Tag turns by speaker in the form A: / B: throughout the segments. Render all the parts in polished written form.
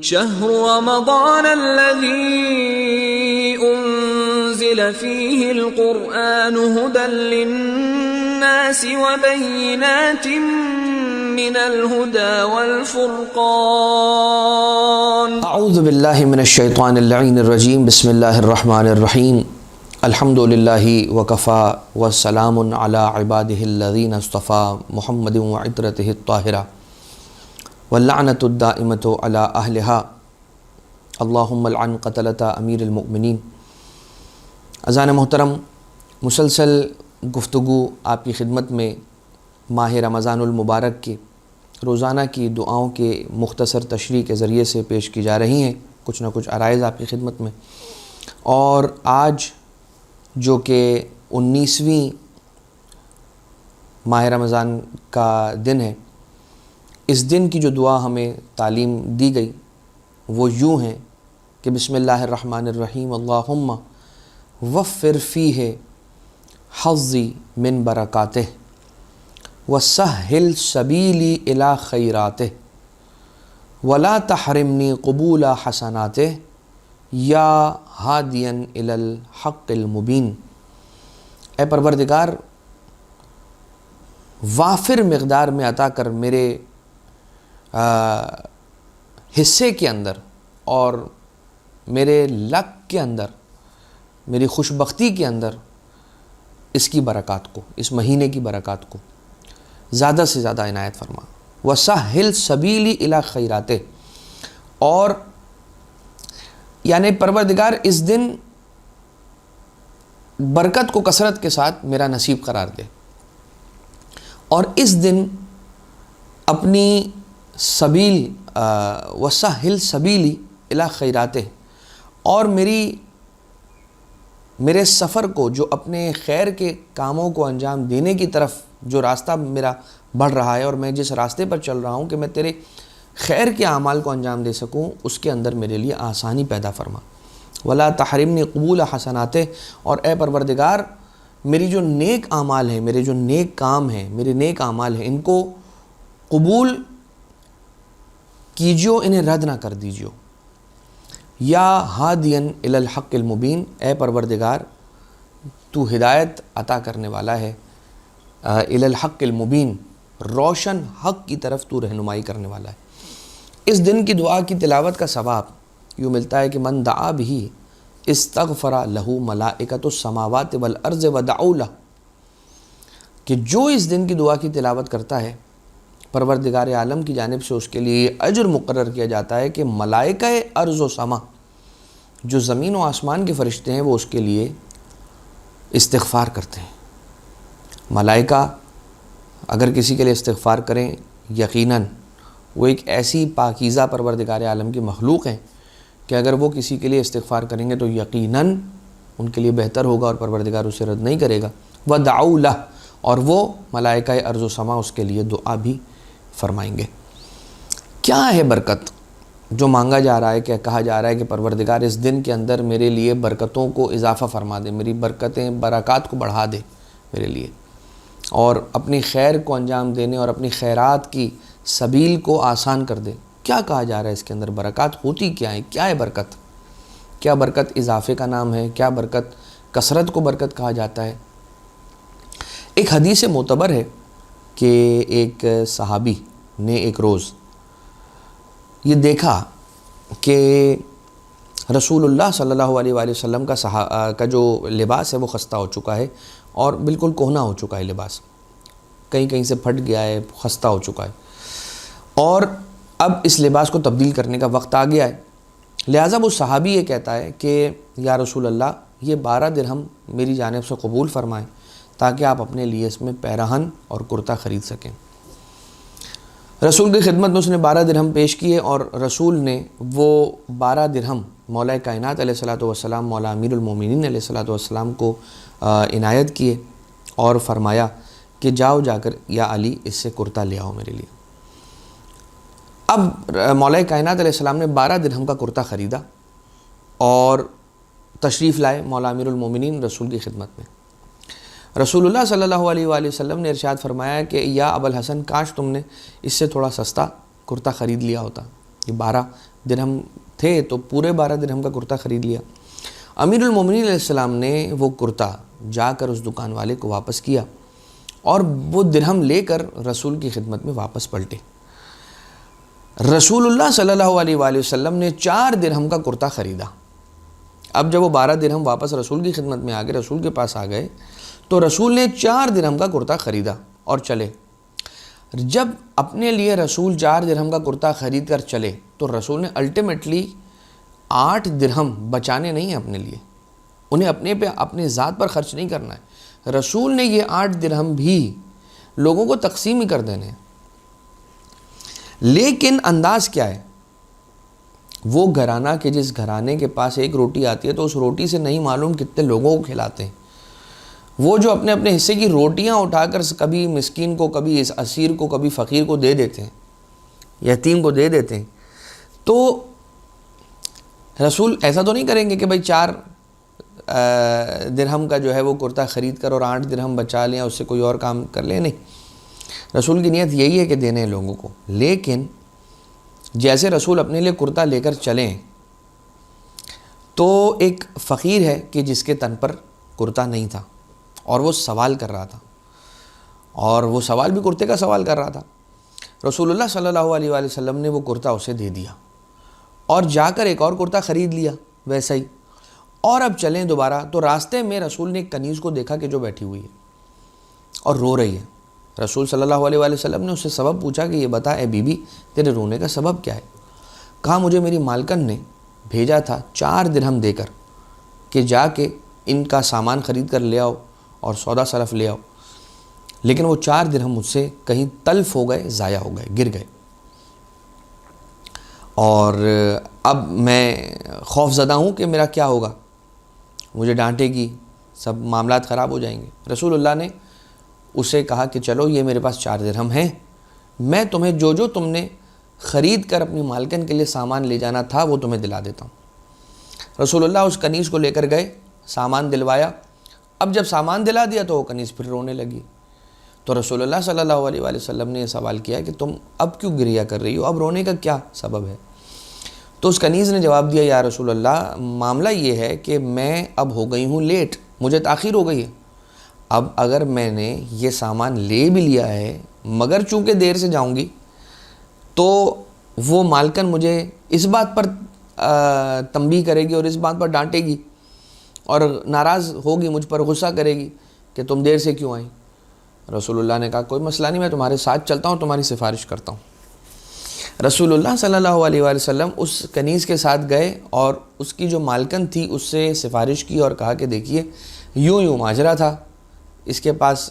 A: شهر رمضان الذي أنزل فيه القرآن هدى للناس وبينات من الهدى والفرقان
B: اعوذ باللہ من الشیطان اللعین الرجیم بسم اللہ الرحمن الرحیم الحمد للہ وکفا والسلام علی عبادہ الذین اصطفى محمد وعطرتہ الطاہرہ واللعنۃ الدائمۃ علی اہلہا اللہم العن قتلۃ امیر المؤمنین۔ اذان محترم، مسلسل گفتگو آپ کی خدمت میں ماہ رمضان المبارک کے روزانہ کی دعاؤں کے مختصر تشریح کے ذریعے سے پیش کی جا رہی ہیں، کچھ نہ کچھ عرائض آپ کی خدمت میں۔ اور آج جو کہ 19ویں ماہ رمضان کا دن ہے، اس دن کی جو دعا ہمیں تعلیم دی گئی وہ یوں ہے کہ بسم اللہ الرحمن الرحیم اللہم وفر فیہ حظی من برکاتہ وسہل سبیلی الی خیراتہ ولا تحرمنی قبول حسناتہ یا ہادیا الی الحق المبین۔ اے پروردگار، وافر مقدار میں عطا کر میرے حصے کے اندر اور میرے لک کے اندر، میری خوشبختی کے اندر اس کی برکات کو، اس مہینے کی برکات کو زیادہ سے زیادہ عنایت فرما۔ وَسَهِّلْ سَبِيلِ إِلَى خَيْرَاتِهِ، اور یعنی پروردگار اس دن برکت کو کثرت کے ساتھ میرا نصیب قرار دے، اور اس دن اپنی سبیل وَسَهِّلْ سَبِيلِ إِلَى خَيْرَاتِهِ، اور میرے سفر کو، جو اپنے خیر کے کاموں کو انجام دینے کی طرف جو راستہ میرا بڑھ رہا ہے اور میں جس راستے پر چل رہا ہوں کہ میں تیرے خیر کے اعمال کو انجام دے سکوں، اس کے اندر میرے لیے آسانی پیدا فرما۔ ولا تحرمنی قبول حسناتہ، اور اے پروردگار میری جو نیک اعمال ہیں، میرے جو نیک کام ہیں، میرے نیک اعمال ہیں، ان کو قبول کیجیو، انہیں رد نہ کر دیجیو۔ یا ہادین الی الحق المبین، اے پروردگار تو ہدایت عطا کرنے والا ہے، الی الحق المبین، روشن حق کی طرف تو رہنمائی کرنے والا ہے۔ اس دن کی دعا کی تلاوت کا ثواب یوں ملتا ہے کہ من دعا بہ استغفر لہ ملائکۃ السماوات والارض ودعوا لہ، کہ جو اس دن کی دعا کی تلاوت کرتا ہے، پروردگار عالم کی جانب سے اس کے لیے اجر مقرر کیا جاتا ہے کہ ملائکہ ارض و سما، جو زمین و آسمان کے فرشتے ہیں، وہ اس کے لیے استغفار کرتے ہیں۔ ملائکہ اگر کسی کے لیے استغفار کریں، یقیناً وہ ایک ایسی پاکیزہ پروردگار عالم کی مخلوق ہیں کہ اگر وہ کسی کے لیے استغفار کریں گے تو یقیناً ان کے لیے بہتر ہوگا اور پروردگار اسے رد نہیں کرے گا۔ وَدَعَوْا لَهُ، اور وہ ملائکہ ارض و سما اس کے لیے دعا بھی فرمائیں گے۔ کیا ہے برکت جو مانگا جا رہا ہے، کہ کہا جا رہا ہے کہ پروردگار اس دن کے اندر میرے لیے برکتوں کو اضافہ فرما دے، میری برکات کو بڑھا دے میرے لیے، اور اپنی خیر کو انجام دینے اور اپنی خیرات کی سبیل کو آسان کر دے۔ کیا کہا جا رہا ہے اس کے اندر؟ برکات ہوتی کیا ہے؟ کیا ہے برکت؟ کیا برکت اضافے کا نام ہے؟ کیا برکت کثرت کو برکت کہا جاتا ہے؟ ایک حدیث معتبر ہے کہ ایک صحابی نے ایک روز یہ دیکھا کہ رسول اللہ صلی اللہ علیہ وآلہ وسلم کا جو لباس ہے وہ خستہ ہو چکا ہے اور بالکل کہنا ہو چکا ہے، لباس کہیں کہیں سے پھٹ گیا ہے، خستہ ہو چکا ہے، اور اب اس لباس کو تبدیل کرنے کا وقت آ گیا ہے۔ لہٰذا وہ صحابی یہ کہتا ہے کہ یا رسول اللہ، یہ 12 درہم میری جانب سے قبول فرمائیں تاکہ آپ اپنے لیے اس میں پیراہن اور کرتا خرید سکیں۔ رسول کی خدمت میں اس نے 12 درہم پیش کیے، اور رسول نے وہ 12 درہم مولا کائنات علیہ الصلوۃ والسلام، مولا امیر المومنین علیہ الصلوۃ والسلام کو عنایت کیے اور فرمایا کہ جاؤ جا کر یا علی اس سے کرتا لے آؤ میرے لیے۔ اب مولا کائنات علیہ السلام نے 12 درہم کا کرتا خریدا اور تشریف لائے مولا امیر المومنین رسول کی خدمت میں۔ رسول اللہ صلی اللہ علیہ وآلہ وسلم نے ارشاد فرمایا کہ یا ابوالحسن، کاش تم نے اس سے تھوڑا سستا کرتا خرید لیا ہوتا، یہ 12 درہم تھے تو پورے 12 درہم کا کرتا خرید لیا۔ امیر المومنین علیہ السلام نے وہ کرتا جا کر اس دکان والے کو واپس کیا اور وہ درہم لے کر رسول کی خدمت میں واپس پلٹے۔ رسول اللہ صلی اللہ علیہ وآلہ وسلم نے 4 درہم کا کرتا خریدا۔ اب جب وہ 12 درہم واپس رسول کی خدمت میں آ گئے، رسول کے پاس آ گئے، تو رسول نے 4 درہم کا کرتا خریدا اور چلے۔ جب اپنے لیے رسول 4 درہم کا کرتا خرید کر چلے تو رسول نے الٹیمیٹلی 8 درہم بچانے نہیں ہیں اپنے لیے، انہیں اپنے ذات پر خرچ نہیں کرنا ہے۔ رسول نے یہ 8 درہم بھی لوگوں کو تقسیم ہی کر دینے ہیں۔ لیکن انداز کیا ہے؟ وہ گھرانہ کہ جس گھرانے کے پاس ایک روٹی آتی ہے تو اس روٹی سے نہیں معلوم کتنے لوگوں کو کھلاتے ہیں۔ وہ جو اپنے اپنے حصے کی روٹیاں اٹھا کر کبھی مسکین کو، کبھی اس اسیر کو، کبھی فقیر کو دے دیتے ہیں، یتیم کو دے دیتے ہیں، تو رسول ایسا تو نہیں کریں گے کہ بھائی 4 درہم کا جو ہے وہ کرتا خرید کر اور 8 درہم بچا لیں، اس سے کوئی اور کام کر لیں۔ نہیں، رسول کی نیت یہی ہے کہ دینے لوگوں کو۔ لیکن جیسے رسول اپنے لیے کرتا لے کر چلیں تو ایک فقیر ہے کہ جس کے تن پر کرتا نہیں تھا اور وہ سوال کر رہا تھا، اور وہ سوال بھی کرتے کا سوال کر رہا تھا۔ رسول اللہ صلی اللہ علیہ وآلہ وسلم نے وہ کرتا اسے دے دیا اور جا کر ایک اور کرتا خرید لیا ویسا ہی، اور اب چلیں دوبارہ تو راستے میں رسول نے ایک کنیز کو دیکھا کہ جو بیٹھی ہوئی ہے اور رو رہی ہے۔ رسول صلی اللہ علیہ وآلہ وسلم نے اس سے سبب پوچھا کہ یہ بتا اے بی بی تیرے رونے کا سبب کیا ہے؟ کہا مجھے میری مالکن نے بھیجا تھا 4 درہم دے کر کہ جا کے ان کا سامان خرید کر لے آؤ اور سودا صرف لے آؤ، لیکن وہ 4 درہم مجھ سے کہیں تلف ہو گئے، ضائع ہو گئے، گر گئے، اور اب میں خوف زدہ ہوں کہ میرا کیا ہوگا، مجھے ڈانٹے گی، سب معاملات خراب ہو جائیں گے۔ رسول اللہ نے اسے کہا کہ چلو یہ میرے پاس 4 درہم ہیں، میں تمہیں جو تم نے خرید کر اپنی مالکن کے لیے سامان لے جانا تھا وہ تمہیں دلا دیتا ہوں۔ رسول اللہ اس کنیز کو لے کر گئے، سامان دلوایا۔ اب جب سامان دلا دیا تو وہ کنیز پھر رونے لگی، تو رسول اللہ صلی اللہ علیہ وآلہ وسلم نے یہ سوال کیا کہ تم اب کیوں گریہ کر رہی ہو، اب رونے کا کیا سبب ہے؟ تو اس کنیز نے جواب دیا یا رسول اللہ معاملہ یہ ہے کہ میں اب ہو گئی ہوں لیٹ، مجھے تاخیر ہو گئی ہے، اب اگر میں نے یہ سامان لے بھی لیا ہے مگر چونکہ دیر سے جاؤں گی تو وہ مالکن مجھے اس بات پر تنبیہ کرے گی اور اس بات پر ڈانٹے گی اور ناراض ہوگی، مجھ پر غصہ کرے گی کہ تم دیر سے کیوں آئیں۔ رسول اللہ نے کہا کوئی مسئلہ نہیں، میں تمہارے ساتھ چلتا ہوں، تمہاری سفارش کرتا ہوں۔ رسول اللہ صلی اللہ علیہ وآلہ وسلم اس کنیز کے ساتھ گئے اور اس کی جو مالکن تھی اس سے سفارش کی اور کہا کہ دیکھیے یوں ماجرا تھا، اس کے پاس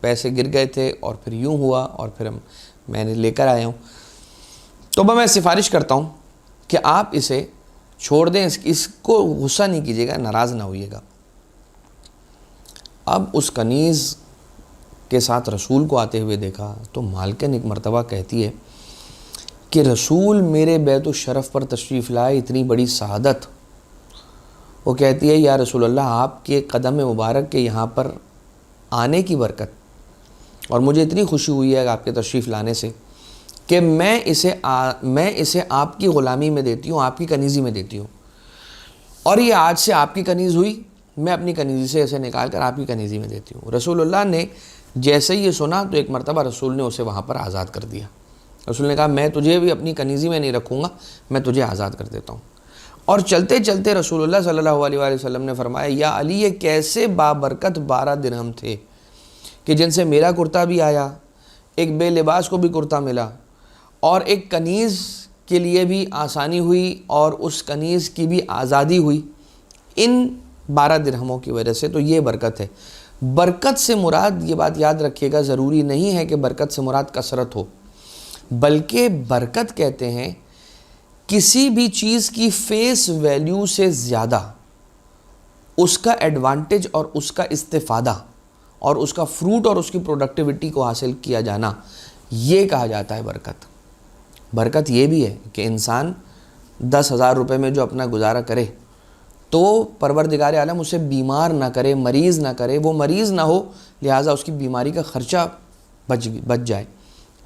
B: پیسے گر گئے تھے اور پھر یوں ہوا اور پھر میں نے لے کر آیا ہوں، تو میں سفارش کرتا ہوں کہ آپ اسے چھوڑ دیں، اس کو غصہ نہیں کیجیے گا، ناراض نہ ہوئیے گا۔ اب اس کنیز کے ساتھ رسول کو آتے ہوئے دیکھا تو مالکن ایک مرتبہ کہتی ہے کہ رسول میرے بیت الشرف پر تشریف لائے، اتنی بڑی سعادت۔ وہ کہتی ہے یا رسول اللہ آپ کے قدم مبارک کے یہاں پر آنے کی برکت، اور مجھے اتنی خوشی ہوئی ہے آپ کے تشریف لانے سے کہ میں اسے آپ کی غلامی میں دیتی ہوں، آپ کی کنیزی میں دیتی ہوں، اور یہ آج سے آپ کی کنیز ہوئی، میں اپنی کنیزی سے اسے نکال کر آپ کی کنیزی میں دیتی ہوں۔ رسول اللہ نے جیسے ہی یہ سنا تو ایک مرتبہ رسول نے اسے وہاں پر آزاد کر دیا۔ رسول نے کہا میں تجھے بھی اپنی کنیزی میں نہیں رکھوں گا، میں تجھے آزاد کر دیتا ہوں۔ اور چلتے چلتے رسول اللہ صلی اللہ علیہ وآلہ وسلم نے فرمایا یا علی یہ کیسے بابرکت 12 درہم تھے کہ جن سے میرا کرتا بھی آیا، ایک بے لباس کو بھی کرتا ملا، اور ایک کنیز کے لیے بھی آسانی ہوئی اور اس کنیز کی بھی آزادی ہوئی، ان 12 درہموں کی وجہ سے۔ تو یہ برکت ہے۔ برکت سے مراد، یہ بات یاد رکھیے گا، ضروری نہیں ہے کہ برکت سے مراد کثرت ہو، بلکہ برکت کہتے ہیں کسی بھی چیز کی فیس ویلیو سے زیادہ اس کا ایڈوانٹیج اور اس کا استفادہ اور اس کا فروٹ اور اس کی پروڈکٹیوٹی کو حاصل کیا جانا، یہ کہا جاتا ہے برکت۔ برکت یہ بھی ہے کہ انسان 10,000 روپے میں جو اپنا گزارا کرے تو پروردگار عالم اسے بیمار نہ کرے، مریض نہ کرے، وہ مریض نہ ہو، لہٰذا اس کی بیماری کا خرچہ بچ جائے،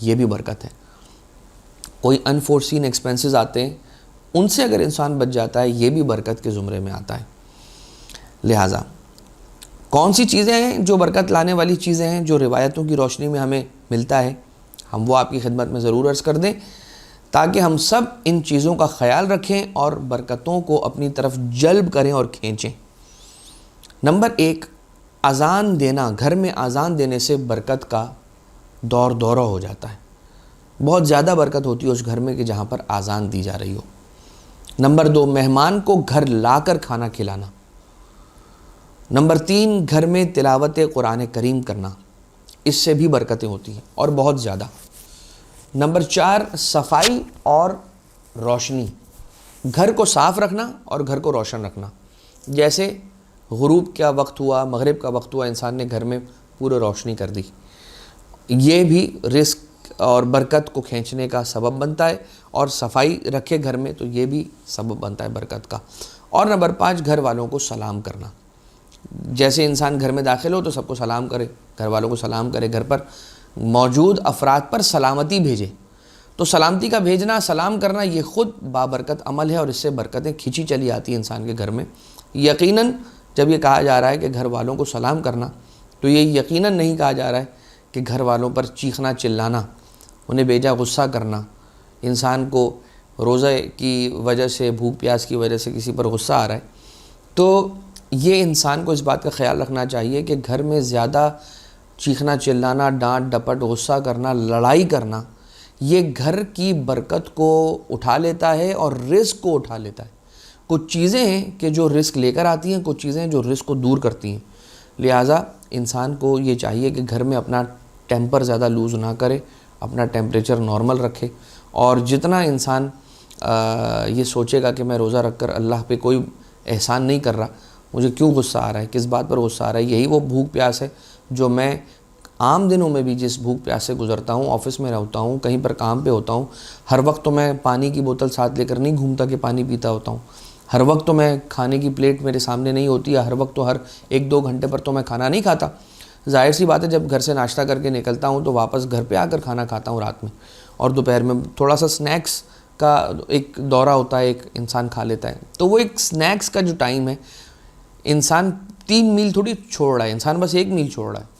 B: یہ بھی برکت ہے۔ کوئی انفورسین ایکسپینسز آتے ہیں، ان سے اگر انسان بچ جاتا ہے، یہ بھی برکت کے زمرے میں آتا ہے۔ لہٰذا کون سی چیزیں ہیں جو برکت لانے والی چیزیں ہیں، جو روایتوں کی روشنی میں ہمیں ملتا ہے، ہم وہ آپ کی خدمت میں ضرور عرض کر دیں تاکہ ہم سب ان چیزوں کا خیال رکھیں اور برکتوں کو اپنی طرف جلب کریں اور کھینچیں۔ نمبر 1، اذان دینا۔ گھر میں اذان دینے سے برکت کا دورہ ہو جاتا ہے، بہت زیادہ برکت ہوتی ہے اس گھر میں کہ جہاں پر اذان دی جا رہی ہو۔ نمبر 2، مہمان کو گھر لا کر کھانا کھلانا۔ نمبر 3، گھر میں تلاوت قرآن کریم کرنا، اس سے بھی برکتیں ہوتی ہیں اور بہت زیادہ۔ نمبر 4، صفائی اور روشنی، گھر کو صاف رکھنا اور گھر کو روشن رکھنا۔ جیسے غروب کا وقت ہوا، مغرب کا وقت ہوا، انسان نے گھر میں پورے روشنی کر دی، یہ بھی رزق اور برکت کو کھینچنے کا سبب بنتا ہے، اور صفائی رکھے گھر میں تو یہ بھی سبب بنتا ہے برکت کا۔ اور نمبر 5، گھر والوں کو سلام کرنا۔ جیسے انسان گھر میں داخل ہو تو سب کو سلام کرے، گھر والوں کو سلام کرے، گھر پر موجود افراد پر سلامتی بھیجے۔ تو سلامتی کا بھیجنا، سلام کرنا، یہ خود بابرکت عمل ہے اور اس سے برکتیں کھینچی چلی آتی ہیں انسان کے گھر میں۔ یقیناً جب یہ کہا جا رہا ہے کہ گھر والوں کو سلام کرنا، تو یہ یقیناً نہیں کہا جا رہا ہے کہ گھر والوں پر چیخنا چلانا، انہیں بیجا غصہ کرنا۔ انسان کو روزے کی وجہ سے، بھوک پیاس کی وجہ سے کسی پر غصہ آ رہا ہے، تو یہ انسان کو اس بات کا خیال رکھنا چاہیے کہ گھر میں زیادہ چیخنا چلانا، ڈانٹ ڈپٹ، غصہ کرنا، لڑائی کرنا، یہ گھر کی برکت کو اٹھا لیتا ہے اور رزق کو اٹھا لیتا ہے۔ کچھ چیزیں ہیں کہ جو رزق لے کر آتی ہیں، کچھ چیزیں ہیں جو رزق کو دور کرتی ہیں۔ لہٰذا انسان کو یہ چاہیے کہ گھر میں اپنا ٹیمپر زیادہ لوز نہ کرے، اپنا ٹیمپریچر نارمل رکھے، اور جتنا انسان یہ سوچے گا کہ میں روزہ رکھ کر اللہ پہ کوئی احسان نہیں کر رہا، مجھے کیوں غصہ آ رہا ہے، کس بات پر غصہ آ رہا ہے، یہی وہ بھوک پیاس ہے جو میں عام دنوں میں بھی جس بھوک پیاس سے گزرتا ہوں، آفس میں رہتا ہوں، کہیں پر کام پہ ہوتا ہوں، ہر وقت تو میں پانی کی بوتل ساتھ لے کر نہیں گھومتا کہ پانی پیتا ہوتا ہوں، ہر وقت تو میں کھانے کی پلیٹ میرے سامنے نہیں ہوتی، ہر وقت تو ہر 1-2 گھنٹے پر تو میں کھانا نہیں کھاتا۔ ظاہر سی بات ہے جب گھر سے ناشتہ کر کے نکلتا ہوں تو واپس گھر پہ آ کر کھانا کھاتا ہوں رات میں، اور دوپہر میں تھوڑا سا سنیکس کا ایک دورہ ہوتا ہے، ایک انسان کھا لیتا ہے۔ تو وہ ایک سنیکس کا جو ٹائم ہے، انسان 3 میل تھوڑی چھوڑ رہا ہے، انسان بس 1 میل چھوڑ رہا ہے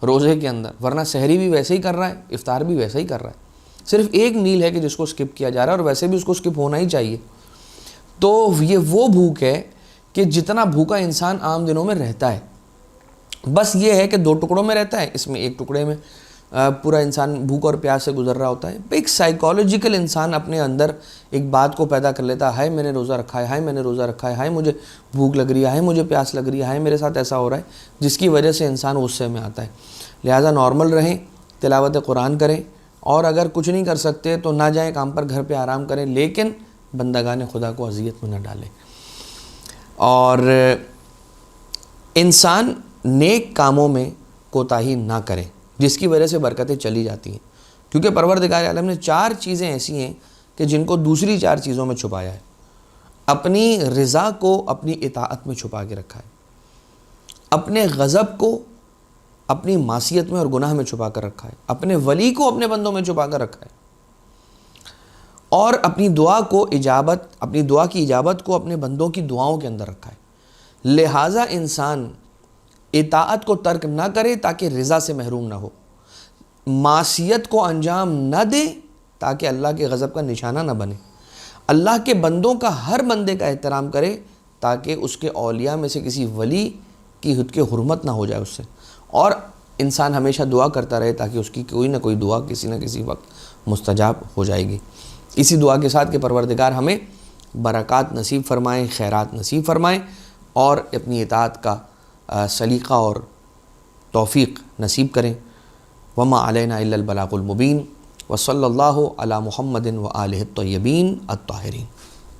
B: روزے کے اندر، ورنہ سحری بھی ویسے ہی کر رہا ہے، افطار بھی ویسے ہی کر رہا ہے، صرف 1 میل ہے کہ جس کو سکپ کیا جا رہا ہے، اور ویسے بھی اس کو سکپ ہونا ہی چاہیے۔ تو یہ وہ بھوک ہے کہ جتنا بھوکا انسان عام دنوں میں رہتا ہے، بس یہ ہے کہ 2 ٹکڑوں میں رہتا ہے، اس میں 1 ٹکڑے میں پورا انسان بھوک اور پیاس سے گزر رہا ہوتا ہے۔ ایک سائیکالوجیکل انسان اپنے اندر ایک بات کو پیدا کر لیتا ہے، ہائے میں نے روزہ رکھا ہے، ہائے میں نے روزہ رکھا ہے، ہائے مجھے بھوک لگ رہی ہے، ہائے مجھے پیاس لگ رہی ہے، ہائے میرے ساتھ ایسا ہو رہا ہے، جس کی وجہ سے انسان غصے میں آتا ہے۔ لہٰذا نارمل رہیں، تلاوت قرآن کریں، اور اگر کچھ نہیں کر سکتے تو نہ جائیں کام پر، گھر پہ آرام کریں، لیکن بندگان خدا کو اذیت میں نہ ڈالیں۔ اور انسان نیک کاموں میں کوتاہی نہ کرے، جس کی وجہ سے برکتیں چلی جاتی ہیں، کیونکہ پروردگار عالم نے 4 چیزیں ایسی ہیں کہ جن کو دوسری 4 چیزوں میں چھپایا ہے۔ اپنی رضا کو اپنی اطاعت میں چھپا کے رکھا ہے، اپنے غضب کو اپنی معصیت میں اور گناہ میں چھپا کر رکھا ہے، اپنے ولی کو اپنے بندوں میں چھپا کر رکھا ہے، اور اپنی دعا کی اجابت کو اپنے بندوں کی دعاؤں کے اندر رکھا ہے۔ لہٰذا انسان اطاعت کو ترک نہ کرے تاکہ رضا سے محروم نہ ہو، معصیت کو انجام نہ دے تاکہ اللہ کے غضب کا نشانہ نہ بنے، اللہ کے بندوں کا ہر بندے کا احترام کرے تاکہ اس کے اولیاء میں سے کسی ولی کی خود کے حرمت نہ ہو جائے اس سے، اور انسان ہمیشہ دعا کرتا رہے تاکہ اس کی کوئی نہ کوئی دعا کسی نہ کسی وقت مستجاب ہو جائے گی۔ اسی دعا کے ساتھ کہ پروردگار ہمیں برکات نصیب فرمائیں، خیرات نصیب فرمائیں، اور اپنی اطاعت کا سلیقہ اور توفیق نصیب کریں۔ وما علینا الا البلاغ المبین، وصلی اللہ علی محمد وآلہ الطیبین الطاہرین۔